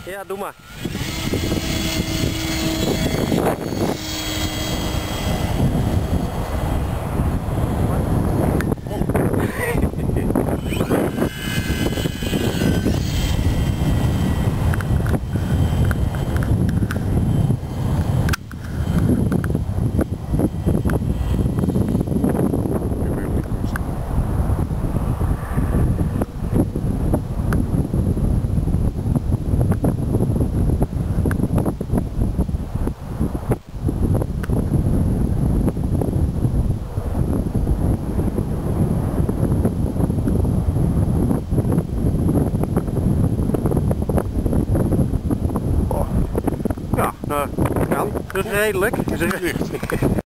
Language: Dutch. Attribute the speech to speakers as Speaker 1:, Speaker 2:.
Speaker 1: Ja, doe maar. Ja, nou, kan. Dat is redelijk.
Speaker 2: Het is licht.